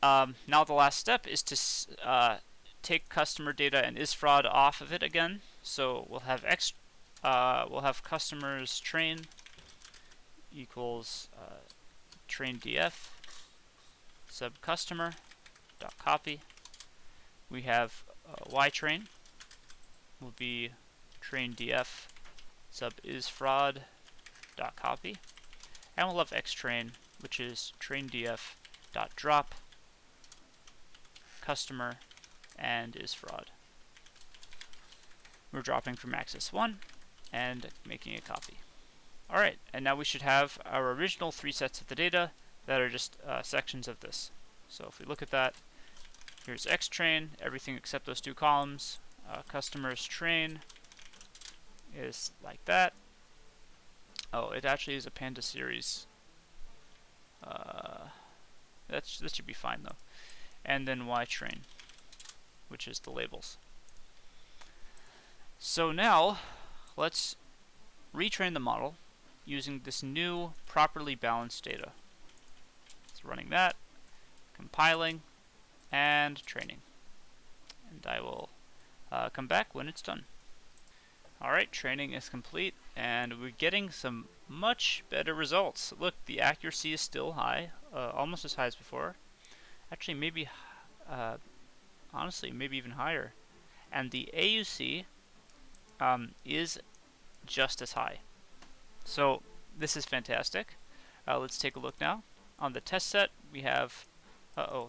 Now the last step is to take customer data and isFraud off of it again. So we'll have customers train equals train df sub customer dot copy. We have ytrain will be train df sub isFraud dot copy, and we'll have xtrain, which is train df dot drop customer and isFraud. We're dropping from axis 1 and making a copy. Alright, and now we should have our original 3 sets of the data that are just sections of this. So if we look at that, here's xtrain, everything except those 2 columns. Customers train is like that. Oh, it actually is a panda series. That should be fine though. And then ytrain, which is the labels. So now let's retrain the model using this new properly balanced data. It's running that, compiling, and training. And I will come back when it's done. Alright, training is complete, and we're getting some much better results. Look, the accuracy is still high, almost as high as before. Actually, maybe, honestly, maybe even higher. And the AUC is just as high. So this is fantastic. Let's take a look now. On the test set, we have,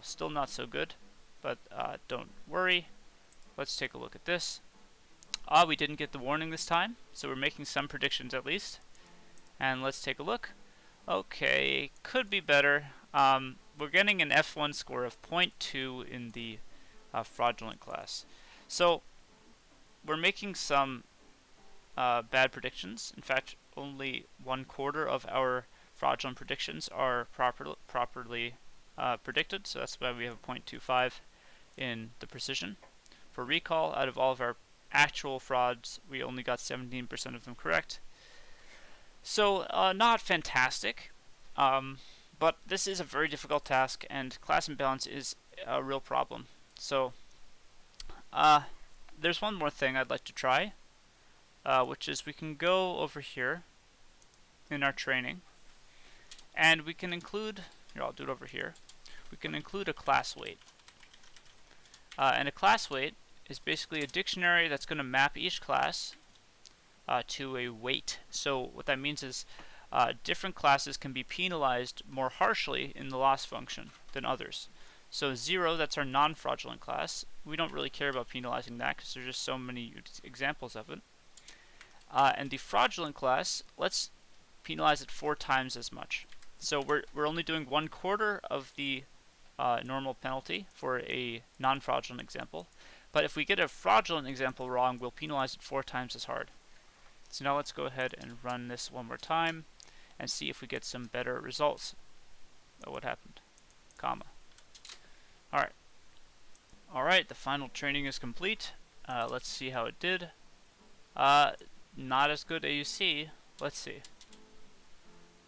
still not so good, but don't worry. Let's take a look at this. We didn't get the warning this time, so we're making some predictions at least. And let's take a look. Okay, could be better. We're getting an F1 score of 0.2 in the fraudulent class. So we're making some bad predictions. In fact, only 1/4 of our fraudulent predictions are properly predicted, so that's why we have a 0.25 in the precision. For recall, out of all of our actual frauds, we only got 17% of them correct. So not fantastic, but this is a very difficult task, and class imbalance is a real problem. So there's one more thing I'd like to try, which is we can go over here in our training, and we can include, here I'll do it over here, we can include a class weight. And a class weight is basically a dictionary that's going to map each class to a weight. So what that means is different classes can be penalized more harshly in the loss function than others. So 0, that's our non-fraudulent class. We don't really care about penalizing that because there's just so many examples of it. And the fraudulent class, let's penalize it 4 times as much. So we're only doing 1/4 of the normal penalty for a non-fraudulent example. But if we get a fraudulent example wrong, we'll penalize it 4 times as hard. So now let's go ahead and run this one more time and see if we get some better results. Oh, what happened? Comma. Alright. Alright, the final training is complete. Let's see how it did. Not as good AUC. Let's see.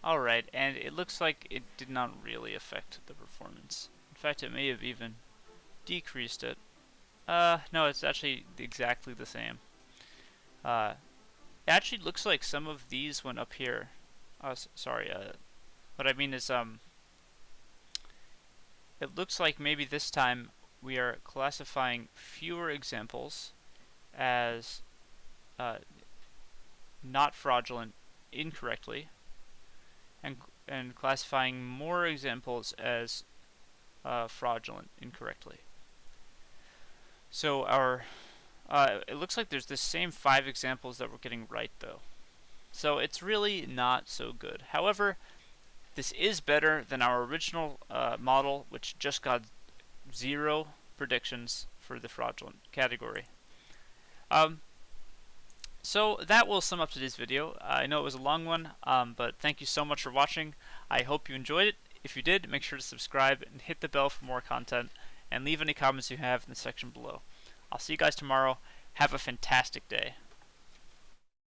Alright, and it looks like it did not really affect the performance. In fact, it may have even decreased it. No, it's actually exactly the same. It actually looks like some of these went up here. Sorry, what I mean is, it looks like maybe this time we are classifying fewer examples as not fraudulent incorrectly, and classifying more examples as fraudulent incorrectly. So our it looks like there's the same 5 examples that we're getting right though. So it's really not so good. However, this is better than our original model, which just got 0 predictions for the fraudulent category. So that will sum up today's video. I know it was a long one, but thank you so much for watching. I hope you enjoyed it. If you did, make sure to subscribe and hit the bell for more content, and leave any comments you have in the section below. I'll see you guys tomorrow. Have a fantastic day.